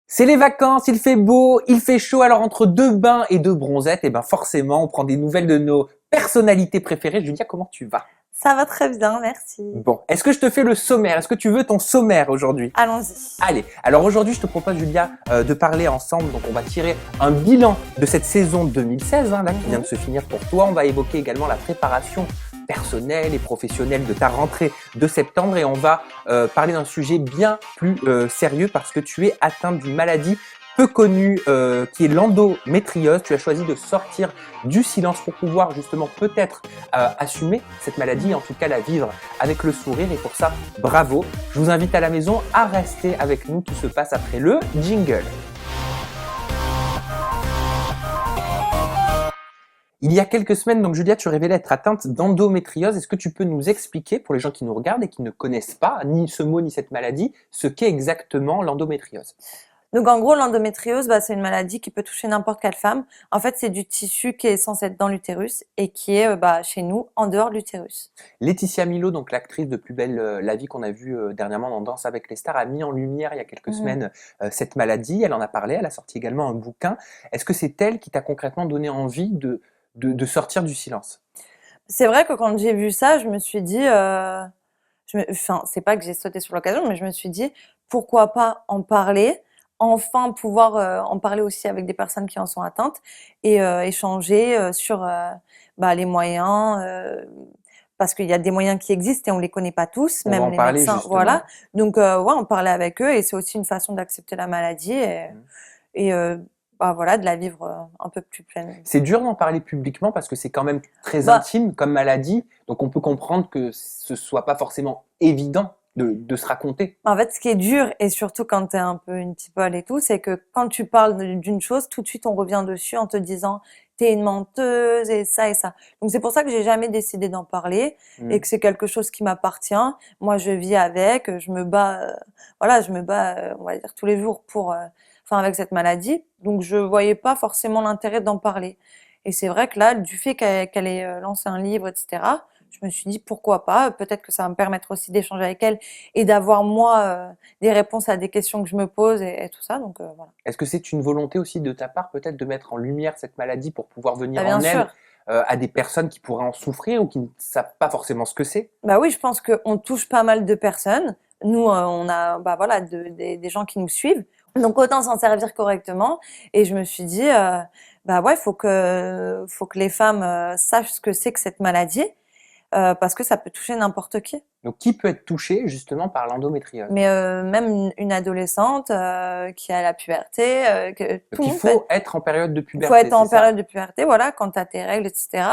C'est les vacances, il fait beau, il fait chaud, alors entre deux bains et deux bronzettes, et ben forcément, on prend des nouvelles de nos personnalités préférées. Julia, comment tu vas? Ça va très bien, merci. Bon, est-ce que je te fais le sommaire? Est-ce que tu veux ton sommaire aujourd'hui? Allons-y. Allez, alors aujourd'hui, je te propose, Julia, de parler ensemble. Donc, on va tirer un bilan de cette saison 2016, là, qui vient de se finir pour toi. On va évoquer également la préparation personnelle et professionnelle de ta rentrée de septembre et on va parler d'un sujet bien plus sérieux parce que tu es atteinte d'une maladie peu connue qui est l'endométriose. Tu as choisi de sortir du silence pour pouvoir justement peut-être assumer cette maladie, en tout cas la vivre avec le sourire et pour ça, bravo. Je vous invite à la maison à rester avec nous, tout se passe après le jingle. Il y a quelques semaines, donc Julia, tu révélais être atteinte d'endométriose. Est-ce que tu peux nous expliquer, pour les gens qui nous regardent et qui ne connaissent pas ni ce mot ni cette maladie, ce qu'est exactement l'endométriose? Donc en gros, l'endométriose, c'est une maladie qui peut toucher n'importe quelle femme. En fait, c'est du tissu qui est censé être dans l'utérus et qui est chez nous, en dehors de l'utérus. Laetitia Milo, donc l'actrice de Plus belle la vie qu'on a vue dernièrement dans Danse avec les stars, a mis en lumière il y a quelques semaines cette maladie. Elle en a parlé, elle a sorti également un bouquin. Est-ce que c'est elle qui t'a concrètement donné envie de sortir du silence? C'est vrai que quand j'ai vu ça, je me suis dit, enfin, c'est pas que j'ai sauté sur l'occasion, mais je me suis dit, pourquoi pas en parler, enfin pouvoir en parler aussi avec des personnes qui en sont atteintes et échanger sur les moyens, parce qu'il y a des moyens qui existent et on les connaît pas tous, On va même en les parler médecins, justement. voilà. Donc ouais, en parler avec eux et c'est aussi une façon d'accepter la maladie et voilà, de la vivre un peu plus pleinement. C'est dur d'en parler publiquement parce que c'est quand même très Bah, intime comme maladie, donc on peut comprendre que ce soit pas forcément évident de se raconter. En fait, ce qui est dur, et surtout quand t'es un peu une people et tout, c'est que quand tu parles d'une chose, tout de suite on revient dessus en te disant t'es une menteuse et ça et ça. Donc c'est pour ça que j'ai jamais décidé d'en parler et Mm. que c'est quelque chose qui m'appartient. Moi, je vis avec, je me bats, voilà, je me bats, on va dire tous les jours pour, enfin avec cette maladie. Donc je voyais pas forcément l'intérêt d'en parler. Et c'est vrai que là, du fait qu'elle ait lancé un livre, etc. Je me suis dit pourquoi pas, peut-être que ça va me permettre aussi d'échanger avec elle et d'avoir moi des réponses à des questions que je me pose et tout ça. Donc voilà. Est-ce que c'est une volonté aussi de ta part peut-être de mettre en lumière cette maladie pour pouvoir venir Bien en aide sûr. à des personnes qui pourraient en souffrir ou qui ne savent pas forcément ce que c'est? Bah oui, je pense qu'on touche pas mal de personnes. Nous, on a voilà des gens qui nous suivent. Donc autant s'en servir correctement. Et je me suis dit ouais, faut que les femmes sachent ce que c'est que cette maladie parce que ça peut toucher n'importe qui. Donc qui peut être touché justement par l'endométriose? Mais même une adolescente qui a la puberté, que tout Donc le il monde peut. faut être en période de Il faut puberté, être c'est en ça? période de puberté, voilà, quand tu as tes règles, etc.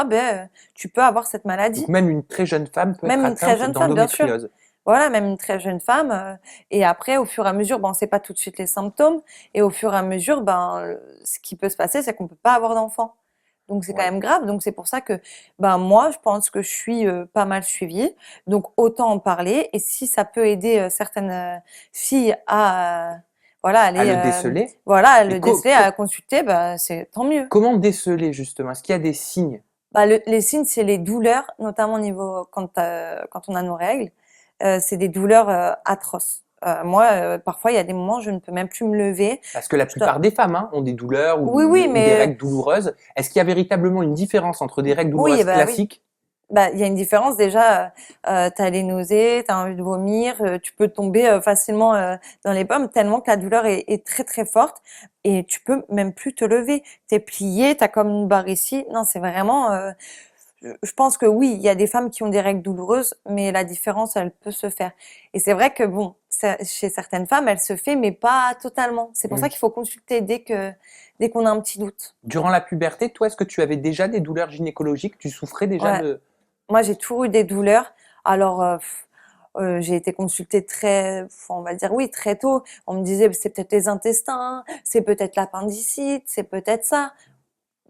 Tu peux avoir cette Donc maladie. même une très jeune femme peut être Même une très atteinte jeune femme, bien sûr. d'endométriose. Voilà, même une très jeune femme. Et après, au fur et à mesure, bon, c'est pas tout de suite les symptômes. Et au fur et à mesure, ce qui peut se passer, c'est qu'on peut pas avoir d'enfant. Donc c'est quand Ouais. même grave. Donc c'est pour ça que, moi, je pense que je suis pas mal suivie. Donc autant en parler. Et si ça peut aider certaines filles à, voilà, À aller, le déceler? voilà, à Mais le déceler, à consulter, c'est tant mieux. comment déceler justement? Est-ce qu'il y a des signes? Les signes, c'est les douleurs, notamment au niveau quand on a nos règles. C'est des douleurs atroces. Moi, parfois, il y a des moments, je ne peux même plus me lever. Parce que la Je dois- plupart des femmes ont des douleurs Oui, oui, ou des mais règles douloureuses. Est-ce qu'il y a véritablement une différence entre des règles oui, douloureuses bah oui. classiques? Il y a une différence déjà. T'as les nausées, t'as envie de vomir, tu peux tomber facilement dans les pommes tellement que la douleur est très très forte et tu peux même plus te lever. T'es plié, t'as comme une barre ici. Non, c'est vraiment. Je pense que oui, il y a des femmes qui ont des règles douloureuses, mais la différence, elle peut se faire. Et c'est vrai que bon, chez certaines femmes, elle se fait, mais pas totalement. C'est pour Hmm. ça qu'il faut consulter dès qu'on a un petit doute. Durant la puberté, toi, est-ce que tu avais déjà des douleurs gynécologiques? Tu souffrais déjà Ouais. de... Moi, j'ai toujours eu des douleurs. Alors, j'ai été consultée on va dire oui, très tôt. On me disait, c'est peut-être les intestins, c'est peut-être l'appendicite, c'est peut-être ça.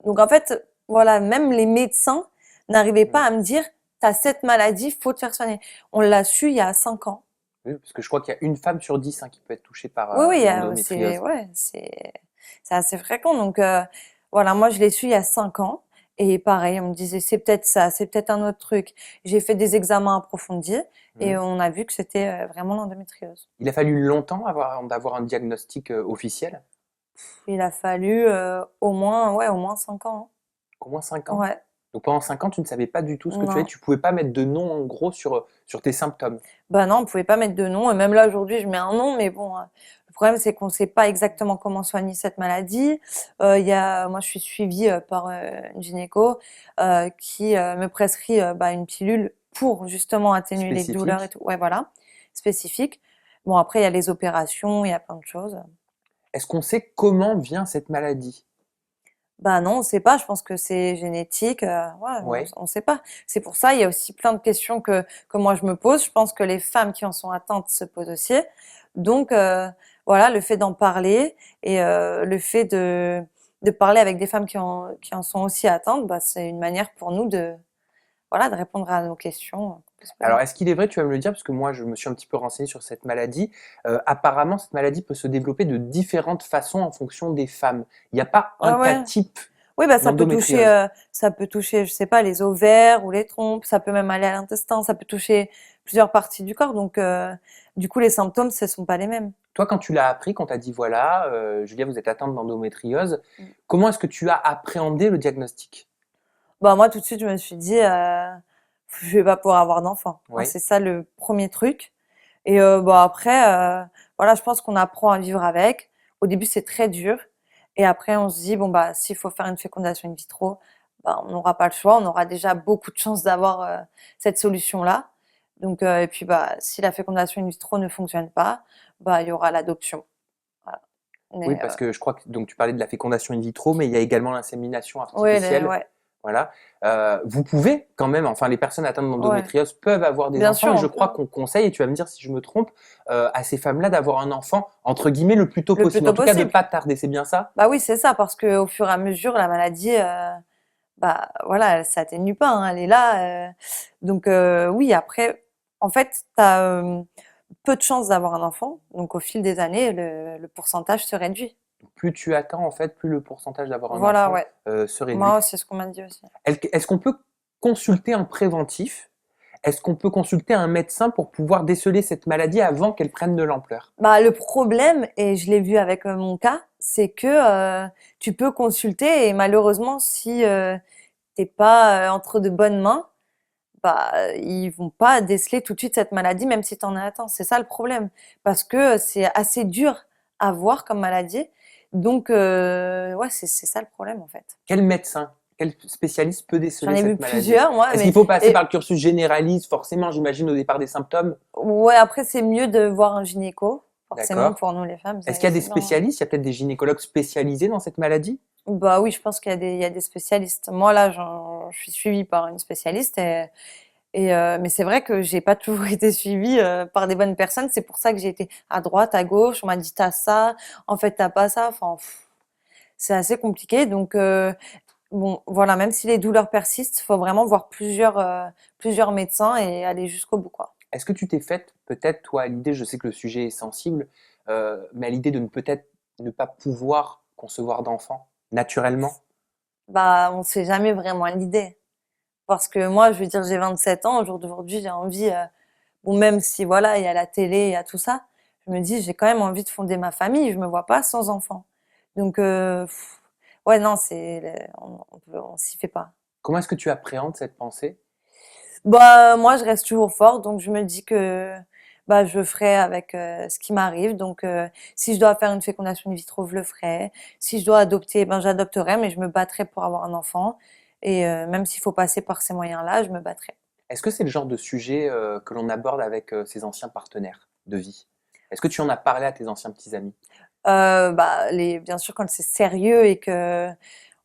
Donc en fait, voilà, même les médecins n'arrivaient Hmm. pas à me dire, t'as cette maladie, faut te faire soigner. On l'a su il y a 5 ans. Oui, parce que je crois qu'il y a une femme sur 10 qui peut être touchée par Oui, oui, l'endométriose. c'est assez fréquent. Donc voilà, moi je l'ai su il y a 5 ans Et pareil, on me disait c'est peut-être ça, c'est peut-être un autre truc. J'ai fait des examens approfondis et Mhm. on a vu que c'était vraiment l'endométriose. Il a fallu longtemps d'avoir un diagnostic officiel? Il a fallu au moins 5 ans, Au moins 5 hein. ans? Ouais, Donc pendant 5 ans, tu ne savais pas du tout ce que tu avais, non. tu pouvais pas mettre de nom en gros sur tes symptômes. Bah non, on pouvait pas mettre de nom. Et même là, aujourd'hui, je mets un nom, mais bon, le problème, c'est qu'on sait pas exactement comment soigner cette maladie. Moi, je suis suivie par une gynéco qui me prescrit une pilule pour justement atténuer les douleurs et Spécifique. tout. Ouais, voilà, spécifique. Bon, après, il y a les opérations, il y a plein de choses. Est-ce qu'on sait comment vient cette maladie? Bah non, on sait pas. Je pense que c'est génétique. Ouais, Ouais. on sait pas. C'est pour ça, il y a aussi plein de questions que moi je me pose. Je pense que les femmes qui en sont atteintes se posent aussi. Donc voilà, le fait d'en parler et le fait de parler avec des femmes qui en sont aussi atteintes, bah c'est une manière pour nous de voilà de répondre à nos questions qu'on peut se poser. Alors, est-ce qu'il est vrai, tu vas me le dire, parce que moi, je me suis un petit peu renseigné sur cette maladie. Apparemment, cette maladie peut se développer de différentes façons en fonction des femmes. Il n'y a pas un Ouais, cas ouais. type Oui, bah d'endométriose. ça peut toucher, je sais pas, les ovaires ou les trompes. Ça peut même aller à l'intestin. Ça peut toucher plusieurs parties du corps. Donc, du coup, les symptômes, ce sont pas les mêmes. Toi, quand tu l'as appris, quand t'as dit voilà, Julia, vous êtes atteinte d'endométriose, Mm. comment est-ce que tu as appréhendé le diagnostic? Bah moi, tout de suite, je me suis dit, je vais pas pouvoir avoir d'enfant. Moi, Oui. c'est ça le premier truc. Et bah après, voilà, je pense qu'on apprend à vivre avec. Au début, c'est très dur. Et après, on se dit, bon, bah, s'il faut faire une fécondation in vitro, bah, on n'aura pas le choix. On aura déjà beaucoup de chance d'avoir cette solution-là. Donc, et puis, bah, si la fécondation in vitro ne fonctionne pas, bah, il y aura l'adoption. Voilà. Oui, Mais, parce que je crois que donc tu parlais de la fécondation in vitro, mais il y a également l'insémination ouais, artificielle. ouais, Voilà. Vous pouvez quand même, enfin les personnes atteintes ouais. d'endométriose peuvent avoir des Bien enfants, sûr, et on je peut. crois qu'on conseille, et tu vas me dire si je me trompe, à ces femmes-là d'avoir un enfant entre guillemets le plus tôt Le plus possible. En tôt tout cas, de possible. pas tarder. C'est bien ça? Bah oui, c'est ça, parce que au fur et à mesure, la maladie, bah voilà, elle s'atténue pas, hein, elle est là. Donc oui, après, en fait, tu as peu de chances d'avoir un enfant. Donc au fil des années, le pourcentage se réduit. Plus tu attends, en fait, plus le pourcentage d'avoir un Voilà, enfant ouais. se réduit. Moi, c'est ce qu'on m'a dit aussi. Est-ce qu'on peut consulter un préventif? Est-ce qu'on peut consulter un médecin pour pouvoir déceler cette maladie avant qu'elle prenne de l'ampleur? Bah le problème, et je l'ai vu avec mon cas, c'est que tu peux consulter et malheureusement, si t'es pas entre de bonnes mains, bah, ils vont pas déceler tout de suite cette maladie, même si tu en es atteint. C'est ça le problème. Parce que c'est assez dur à voir comme maladie. Donc, ouais, c'est ça le problème, en fait. Quel médecin, quel spécialiste peut J'en déceler ai vu cette maladie? plusieurs, moi, Est-ce qu'il mais, faut passer par et, le cursus généraliste, forcément, j'imagine, au départ des symptômes? ouais, après, c'est mieux de voir un gynéco, forcément, D'accord. pour nous, les femmes, Est-ce qu'il y a des c'est bien, hein. spécialistes? Il y a peut-être des gynécologues spécialisés dans cette maladie? Bah oui, je pense il y a des spécialistes. Moi, là, je suis suivie par une spécialiste mais c'est vrai que j'ai pas toujours été suivie par des bonnes personnes. C'est pour ça que j'ai été à droite, à gauche. On m'a dit t'as ça, en fait t'as pas ça. Enfin, c'est assez compliqué. Donc bon, voilà, même si les douleurs persistent, faut vraiment voir plusieurs médecins et aller jusqu'au bout, quoi. Est-ce que tu t'es faite, peut-être, toi, à l'idée, je sais que le sujet est sensible, mais à l'idée de peut-être ne pas pouvoir concevoir d'enfant naturellement? Bah, on sait jamais vraiment l'idée. Parce que moi, je veux dire, j'ai 27 ans. Au jour d'aujourd'hui, j'ai envie. Bon, même si voilà, il y a la télé, il y a tout ça, je me dis, j'ai quand même envie de fonder ma famille. Je me vois pas sans enfant. Donc, ouais, non, on s'y fait pas. Comment est-ce que tu appréhendes cette pensée? Bah, moi, je reste toujours forte, donc je me dis que bah, je ferai avec ce qui m'arrive. Donc, si je dois faire une fécondation in vitro, je le ferai. Si je dois adopter, ben, j'adopterai, mais je me battrai pour avoir un enfant. Et même s'il faut passer par ces moyens-là, je me battrai. Est-ce que c'est le genre de sujet que l'on aborde avec ses anciens partenaires de vie? Est-ce que tu en as parlé à tes anciens petits amis? Bah, bien sûr, quand c'est sérieux et que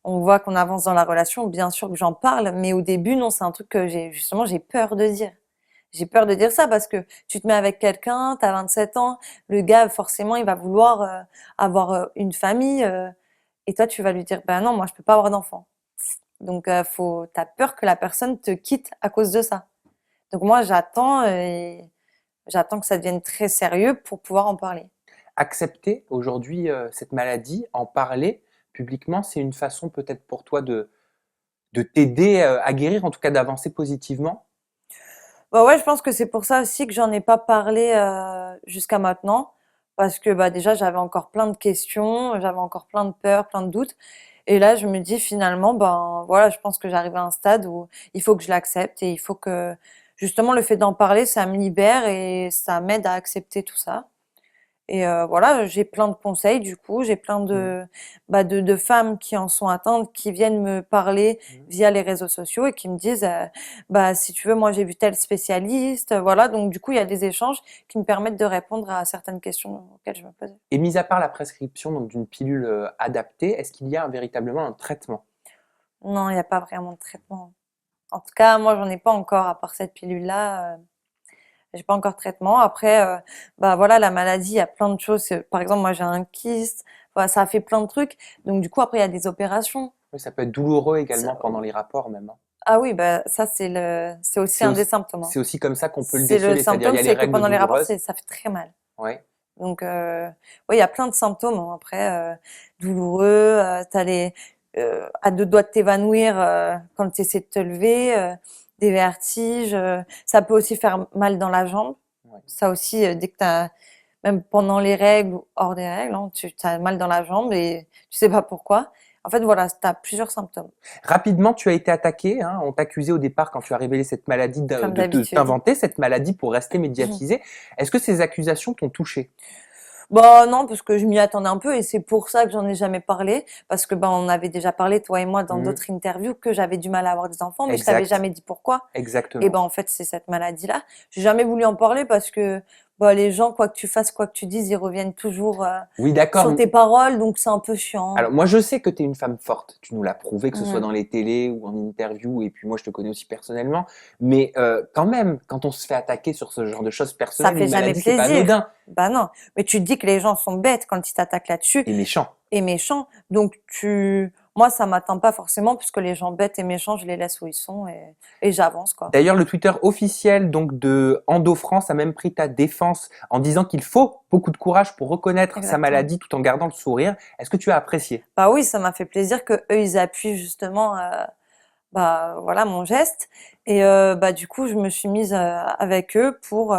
on voit qu'on avance dans la relation, bien sûr que j'en parle, mais au début, non, c'est un truc que justement, j'ai peur de dire. J'ai peur de dire ça parce que tu te mets avec quelqu'un, t'as 27 ans, le gars, forcément, il va vouloir avoir une famille, et toi, tu vas lui dire, ben non, moi, je peux pas avoir d'enfant. Donc, t'as peur que la personne te quitte à cause de ça. Donc, moi, j'attends que ça devienne très sérieux pour pouvoir en parler. Accepter aujourd'hui cette maladie, en parler publiquement, c'est une façon peut-être pour toi de t'aider à guérir, en tout cas d'avancer positivement? Bah ouais, je pense que c'est pour ça aussi que j'en ai pas parlé jusqu'à maintenant, parce que bah déjà j'avais encore plein de questions, j'avais encore plein de peurs, plein de doutes, et là je me dis finalement ben voilà, je pense que j'arrive à un stade où il faut que je l'accepte et il faut que justement le fait d'en parler, ça me libère et ça m'aide à accepter tout ça. Et voilà, j'ai plein de conseils du coup, j'ai plein Mmh. de femmes qui en sont atteintes, qui viennent me parler Mmh. via les réseaux sociaux et qui me disent bah si tu veux, moi j'ai vu tel spécialiste, voilà. Donc du coup, il y a des échanges qui me permettent de répondre à certaines questions auxquelles je me posais. Et mis à part la prescription donc d'une pilule adaptée, est-ce qu'il y a véritablement un traitement? Non, il n'y a pas vraiment de traitement. En tout cas, moi j'en ai pas encore, à part cette pilule-là, j'ai pas encore de traitement. Après, bah voilà, la maladie, il y a plein de choses. Par exemple, moi j'ai un kyste, voilà, ça a fait plein de trucs. Donc du coup, après, il y a des opérations. Oui, ça peut être douloureux également Ça- pendant les rapports même, hein. Ah oui, bah ça c'est aussi C'est un des aussi, symptômes, hein. c'est aussi comme ça qu'on peut le C'est le déceler, c'est-à-dire il symptôme, y a les c'est que règles pendant les rapports, douloureuses. ça fait très mal. Ouais. Donc ouais, il y a plein de symptômes, hein. Après, douloureux, t'as à deux doigts de t'évanouir quand tu essaies de te lever, des vertiges. Ça peut aussi faire mal dans la jambe. Ouais. Ça aussi, dès que même pendant les règles ou hors des règles, hein, tu as mal dans la jambe et tu sais pas pourquoi. En fait, voilà, tu as plusieurs symptômes, Rapidement, tu as été attaqué, hein. On t'accusait au départ quand tu as révélé cette maladie comme de d'habitude. t'inventer cette maladie pour rester médiatisée. Est-ce que ces accusations t'ont touché? Bah non, parce que je m'y attendais un peu et c'est pour ça que j'en ai jamais parlé, parce que ben on avait déjà parlé toi et moi dans Mmh. d'autres interviews que j'avais du mal à avoir des enfants, mais je t'avais Exact, jamais dit pourquoi. Et ben exactement. en fait c'est cette maladie-là. J'ai jamais voulu en parler parce que bah les gens quoi que tu fasses, quoi que tu dises, ils reviennent toujours Oui, d'accord. sur tes paroles, donc c'est un peu chiant. Alors moi, je sais que tu es une femme forte. Tu nous l'as prouvé, que ce soit Mhm. dans les télés ou en interview, et puis moi, je te connais aussi personnellement. Mais quand même, quand on se fait attaquer sur ce genre de choses Ça personnelles, fait une jamais maladie, c'est pas plaisir. anodin. Bah non, mais tu te dis que les gens sont bêtes quand ils t'attaquent là-dessus. Et méchant. Et méchants. Donc moi, ça m'atteint pas forcément puisque les gens bêtes et méchants, je les laisse où ils sont et j'avance, quoi. D'ailleurs, le Twitter officiel donc de Endo France a même pris ta défense en disant qu'il faut beaucoup de courage pour reconnaître sa Exactement. maladie tout en gardant le sourire. Est-ce que tu as apprécié? Bah oui, ça m'a fait plaisir que eux, ils appuient justement, bah voilà, mon geste. Et bah du coup, je me suis mise avec eux pour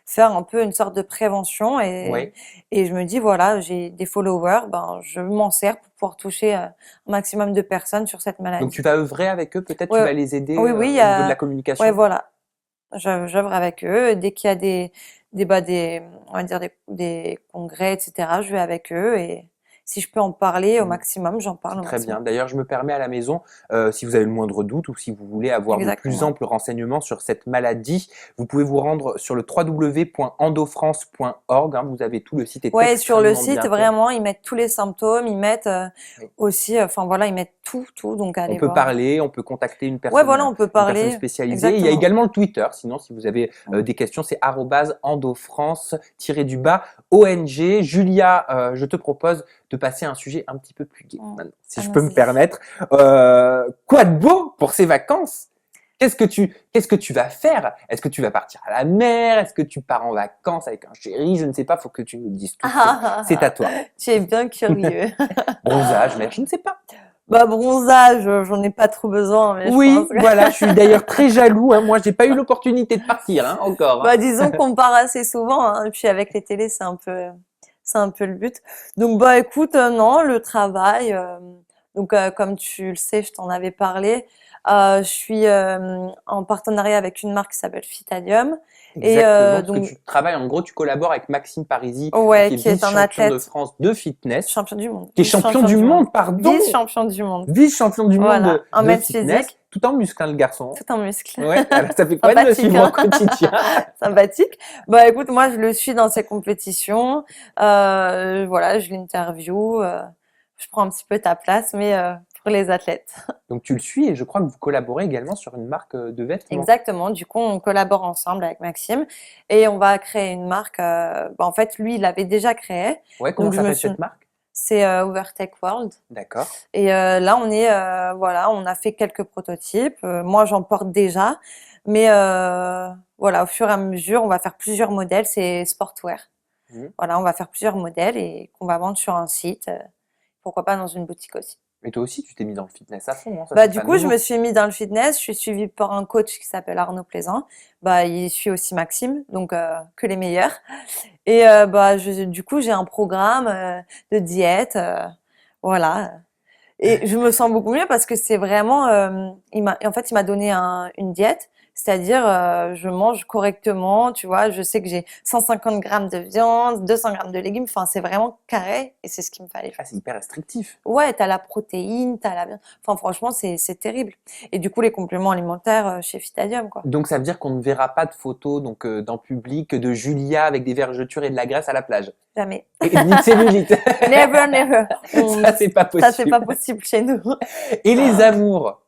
faire un peu une sorte de prévention Oui. et je me dis voilà, j'ai des followers, ben je m'en sers pour pouvoir toucher un maximum de personnes sur cette Donc tu maladie. vas œuvrer avec eux, peut-être tu Ouais, vas les aider oui, oui, au niveau de la ouais, communication. voilà. J'œuvre avec eux. Dès qu'il y a on va dire des congrès, etc., je vais avec eux et si je peux en parler au Mm. maximum, j'en parle C'est au très maximum. bien. D'ailleurs, je me permets à la maison, si vous avez le moindre doute ou si vous voulez avoir de plus Exactement. amples renseignements sur cette maladie, vous pouvez vous rendre sur le www.endofrance.org, hein. Vous avez tout, le site est Ouais, sur le extrêmement site, bien fait. vraiment, ils mettent tous les symptômes, ils mettent Oui. aussi, enfin voilà, ils mettent tout, donc On allez peut voir. parler, on peut contacter Ouais, voilà, on peut une personne parler. spécialisée. Il y a Exactement. également le Twitter, sinon si vous avez Mm. des questions, c'est @endofrance_ONG. Julia, je te propose de passer à un sujet un petit peu plus gai Mm. maintenant, si je peux me Allons-y. permettre. Quoi de beau pour ces vacances? Qu'est-ce que tu vas faire? Est-ce que tu vas partir à la mer? Est-ce que tu pars en vacances avec un chéri? Je ne sais pas, faut que tu nous dises tout. C'est à toi. Tu es bien curieux. Bronzage, mer, je ne sais pas. Bah, bronzage, j'en ai pas trop besoin, mais je pense Oui, que... voilà, je suis d'ailleurs très jaloux, hein. Moi, j'ai pas eu l'opportunité de partir, hein, encore, hein. Bah, disons qu'on part assez souvent, hein, et puis avec les télés, c'est un peu le but. Donc, bah, écoute, non, le travail, donc, comme tu le sais, je t'en avais parlé, je suis en partenariat avec une marque qui s'appelle Fitalium, et Exactement, parce que donc, tu travailles, en gros, tu collabores avec Maxime Parisi, ouais, qui est qui est un vice-champion de athlète France de fitness, champion du monde, qui est champion vice-champion du du monde, monde, pardon, vice-champion du monde, vice-champion du monde voilà, en de maths fitness, physique, tout en muscle, hein, le garçon. tout en muscle. Ouais, alors ça fait quoi de le Sympathique, suivre au hein. quotidien? Sympathique. Bah écoute, moi je le suis dans ses compétitions. Voilà, je l'interview. Je prends un petit peu ta place, mais pour les athlètes. Donc tu le suis et je crois que vous collaborez également sur une marque de vêtements. Exactement. Du coup, on collabore ensemble avec Maxime et on va créer une marque. Bah, en fait, lui, il avait déjà créé. Ouais, comment Donc je me s'appelle suis. cette marque? C'est Overtake World. D'accord. Et là, voilà, on a fait quelques prototypes. Moi, j'en porte déjà, mais voilà, au fur et à mesure, on va faire plusieurs modèles. C'est sportwear. Mhm. Voilà, on va faire plusieurs modèles et qu'on va vendre sur un site. Pourquoi pas dans une boutique aussi. Mais toi aussi, tu t'es mis dans le fitness à fond, hein, ça Bah, c'est du pas coup, je nouveau. me suis mis dans le fitness. Je suis suivie par un coach qui s'appelle Arnaud Plaisant. Bah, il suit aussi Maxime, donc que les meilleurs. Et bah, du coup, j'ai un programme de diète, voilà. Et je me sens beaucoup mieux parce que c'est vraiment, en fait, il m'a donné une diète, c'est-à-dire je mange correctement, tu vois. Je sais que j'ai 150 grammes de viande, 200 grammes de légumes. Enfin, c'est vraiment carré et c'est ce qu'il me fallait. Ah, c'est hyper restrictif. Ouais, t'as la protéine, t'as la viande. Enfin, franchement, c'est terrible. Et du coup, les compléments alimentaires chez Vitalium, quoi. Donc ça veut dire qu'on ne verra pas de photos donc dans le public de Julia avec des vergetures et de la graisse à la plage. Jamais. Et ni de cellulite. Never, never. Ça c'est pas Ça, c'est possible. pas possible chez nous. Et les amours?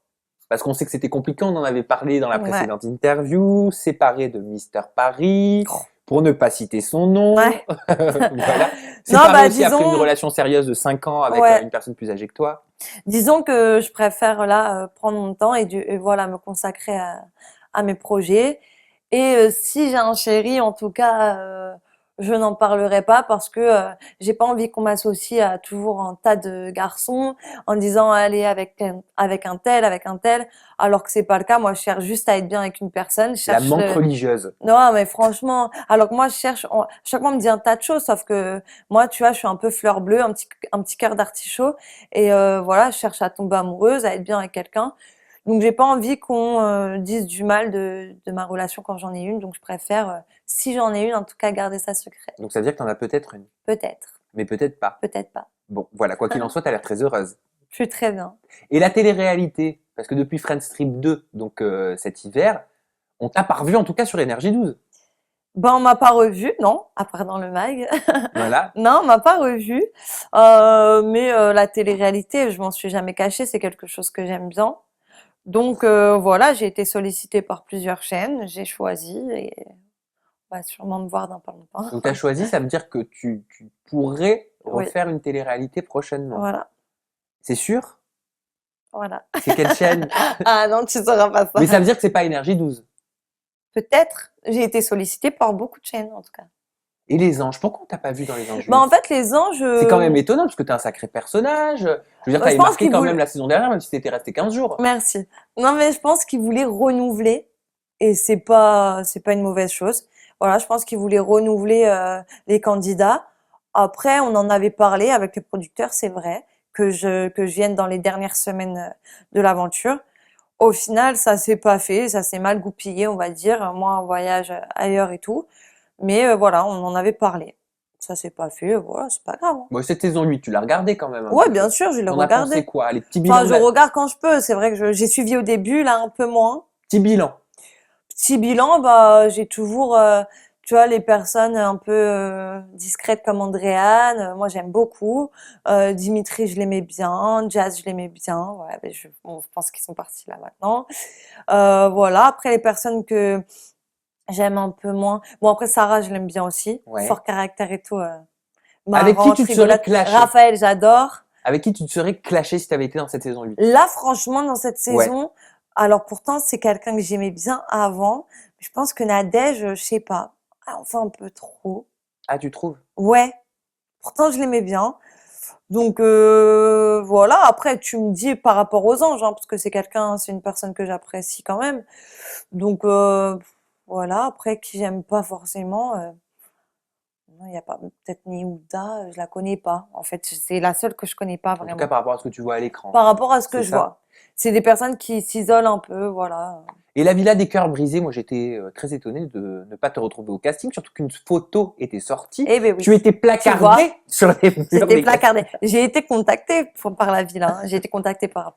Parce qu'on sait que c'était compliqué, on en avait parlé dans la Ouais. précédente interview, séparé de Mister Paris, Oh. pour ne pas citer son nom. Ouais. Voilà. Non, Séparé bah, aussi après disons- une relation sérieuse de 5 ans avec Ouais. une personne plus âgée que toi. Disons que je préfère là prendre mon temps et voilà me consacrer à mes projets. Et si j'ai un chéri, en tout cas, je n'en parlerai pas parce que j'ai pas envie qu'on m'associe à toujours un tas de garçons en disant allez avec un tel, alors que c'est pas le cas. Moi, je cherche juste à être bien avec une personne. Je La cherche menthe religieuse. Non, mais franchement, alors que moi, je cherche, chaque fois, on me dit un tas de choses, sauf que moi, tu vois, je suis un peu fleur bleue, un petit cœur d'artichaut, et voilà, je cherche à tomber amoureuse, à être bien avec quelqu'un. Donc, j'ai pas envie qu'on dise du mal de ma relation quand j'en ai une, donc je préfère, si j'en ai une, en tout cas, garder ça secret. Donc ça veut dire que t'en as peut-être une, Peut-être, mais peut-être pas. peut-être pas. Bon, voilà, quoi qu'il en soit, t'as l'air très heureuse. Je suis très bien. Et la télé-réalité, parce que depuis Friends Strip 2, donc cet hiver, on t'a pas revu en tout cas sur Énergie 12. Ben, on m'a pas revu, non, à part dans le mag. Voilà. Non, on m'a pas revu. Mais la télé-réalité, je m'en suis jamais cachée, c'est quelque chose que j'aime bien. Donc voilà, j'ai été sollicitée par plusieurs chaînes, j'ai choisi et on va sûrement me voir dans pas longtemps. Donc t'as choisi, ça veut dire que tu pourrais Oui. refaire une télé-réalité prochainement. Voilà, C'est sûr? voilà. C'est quelle chaîne? Ah non, tu sauras pas ça. Mais ça veut dire que c'est pas Énergie 12. Peut-être. J'ai été sollicitée par beaucoup de chaînes en tout cas. Et les anges, pourquoi on t'a pas vu dans les anges Bah en 8? fait, les anges. C'est quand même étonnant parce que t'es un sacré personnage. Je veux dire, Bah, t'avais je pense marqué qu'ils quand voulaient- même la saison dernière, même si t'étais resté 15 jours. Merci. Non, mais je pense qu'ils voulaient renouveler et c'est pas une mauvaise chose. Voilà, je pense qu'ils voulaient renouveler les candidats. Après, on en avait parlé avec les producteurs, c'est vrai, que je vienne dans les dernières semaines de l'aventure. Au final, ça s'est pas fait, ça s'est mal goupillé, on va dire. Moi, en voyage ailleurs et tout. Mais voilà, on en avait parlé. Ça s'est pas fait, voilà, c'est pas grave, hein. Bon, cette saison 8, tu l'as regardé quand même un Ouais, petit bien peu. sûr, je l'ai T'en as pensé regardé. quoi? Les petits bilans Enfin, de je la- regarde quand je peux. C'est vrai que j'ai suivi au début, là, un peu moins. Petit bilan. Petit bilan, bah, j'ai toujours, tu vois, les personnes un peu discrètes comme Andréane, moi j'aime beaucoup. Dimitri, je l'aimais bien. Jazz, je l'aimais bien. Ouais, mais bon, je pense qu'ils sont partis là maintenant. Voilà. Après, les personnes que j'aime un peu moins. Bon, après, Sarah, je l'aime bien aussi. Ouais. Fort caractère et tout. Avec qui Marrante, tu te serais rigolote. clashé? Raphaël, j'adore. Avec qui tu te serais clashé si t'avais été dans cette saison 8? Là, franchement, dans cette Ouais. saison, alors pourtant, c'est quelqu'un que j'aimais bien avant. Je pense que Nadège, je sais pas. Enfin, un peu trop. Ah, tu trouves? Ouais. Pourtant, je l'aimais bien. Donc, voilà. Après, tu me dis par rapport aux anges, hein, parce que c'est une personne que j'apprécie quand même. Donc, voilà. Après, qui j'aime pas forcément. Non, il n'y a pas, peut-être Niouda, je la connais pas. En fait, c'est la seule que je connais pas En tout vraiment. cas, par rapport à ce que tu vois à l'écran. Par rapport à ce que C'est je ça. vois. C'est des personnes qui s'isolent un peu, voilà. Et la Villa des Cœurs Brisés, moi j'étais très étonné de ne pas te retrouver au casting, surtout qu'une photo était sortie. Eh ben oui. Tu étais placardé sur les murs C'était des placardé. J'ai été contactée par la ville, hein. J'ai été contactée par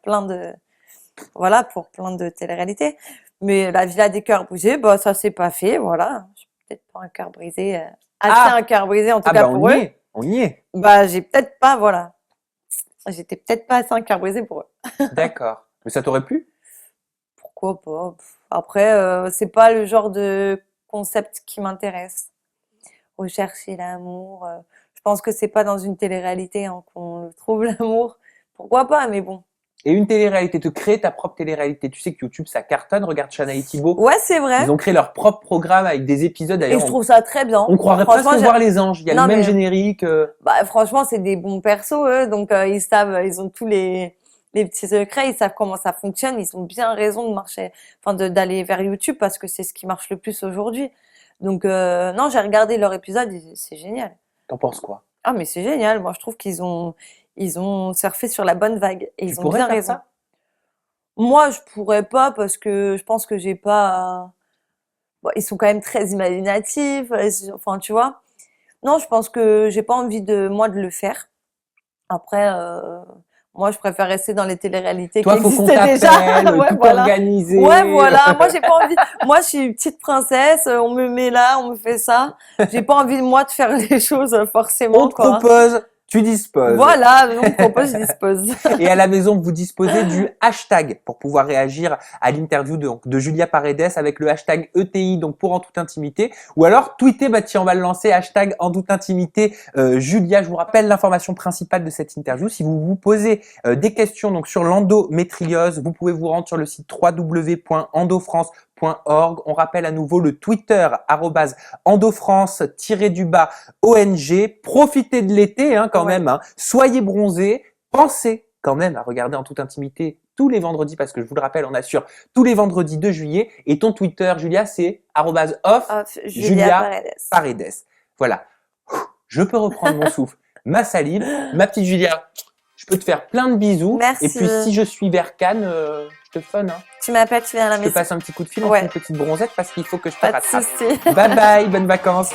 voilà, pour plein de télé-réalités. Mais la Villa des Cœurs Brisés, bah, ça s'est pas fait, voilà. J'ai peut-être pas un cœur brisé, assez un cœur brisé, en tout Ah cas bah pour on y eux. est, on y est. Bah, j'ai peut-être pas, voilà. J'étais peut-être pas assez un cœur brisé pour eux. D'accord. Mais ça t'aurait plu? Pourquoi pas? Après, c'est pas le genre de concept qui m'intéresse. Rechercher l'amour. Je pense que c'est pas dans une télé-réalité hein, qu'on le trouve l'amour. Pourquoi pas? Mais bon. Et une télé-réalité, te créer ta propre télé-réalité. Tu sais que YouTube ça cartonne, regarde Chana et Thibaut. Ouais, c'est vrai. Ils ont créé leur propre programme avec des épisodes Et d'ailleurs. je trouve ça très bien. On croirait Franchement, presque voir les anges. Il y a Non, le même mais- générique. Bah, franchement, c'est des bons persos, eux. Donc, ils savent, ils ont tous les les petits secrets, ils savent comment ça fonctionne, ils ont bien raison de marcher, enfin d'aller vers YouTube parce que c'est ce qui marche le plus aujourd'hui. Donc non, j'ai regardé leur épisode, c'est génial. T'en penses quoi? Ah mais c'est génial, moi je trouve ils ont surfé sur la bonne vague et Tu ils ont pourrais bien faire raison. ça? Moi, je pourrais pas parce que je pense que j'ai pas. Bon, ils sont quand même très imaginatifs. Enfin, tu vois. Non, je pense que j'ai pas envie de moi de le faire. Après, moi, je préfère rester dans les téléréalités qui Toi, faut qu'on existaient déjà. t'appelle, Ouais, tout voilà. organiser. Ouais, voilà. Moi, j'ai pas envie. Moi, je suis une petite princesse. On me met là, on me fait ça. J'ai pas envie moi de faire les choses On forcément, te quoi. propose, tu disposes. Voilà. On me propose, je dispose. Et à la maison, vous disposez du hashtag pour pouvoir réagir à l'interview de Julia Paredes avec le hashtag ETI, donc pour En Toute Intimité. Ou alors, tweeter, bah tiens, on va le lancer, hashtag En Toute Intimité Julia. Je vous rappelle l'information principale de cette interview. Si vous vous posez des questions donc sur l'endométriose, vous pouvez vous rendre sur le site www.endofrance.org. On rappelle à nouveau le Twitter @endofrance-ONG. Profitez de l'été quand Ouais. même. Soyez bronzés. Pensez quand même à regarder En Toute Intimité tous les vendredis parce que je vous le rappelle, on assure tous les vendredis de juillet. Et ton Twitter, Julia, c'est @off Julia Paredes. Paredes. Voilà. Je peux reprendre mon souffle, ma salive, ma petite Julia. Je peux te faire plein de bisous. Merci. Et puis si je suis vers Cannes, je te fun. Tu m'appelles, tu viens à la Je te maison. passe un petit coup de fil, on Ouais. fait une petite bronzette parce qu'il faut que je te Pas de rattrape. soucis. Bye bye, bonnes vacances.